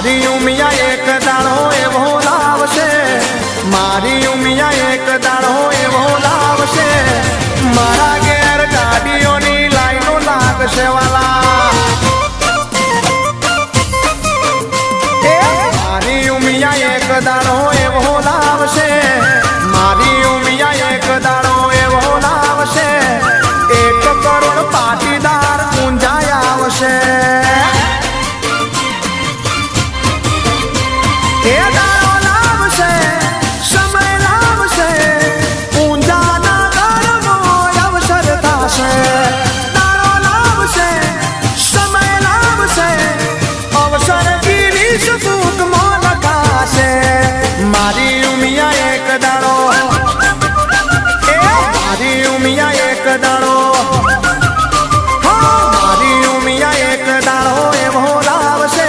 મારી ઉમિયા એક દાડો એવો લાવશે, મારી ઉમિયા એક દાડો એવો લાવશે, મારા ઘેર ગાડીઓની લાઈનો લાગશે વાલા. મારી ઉમિયા એક દાડો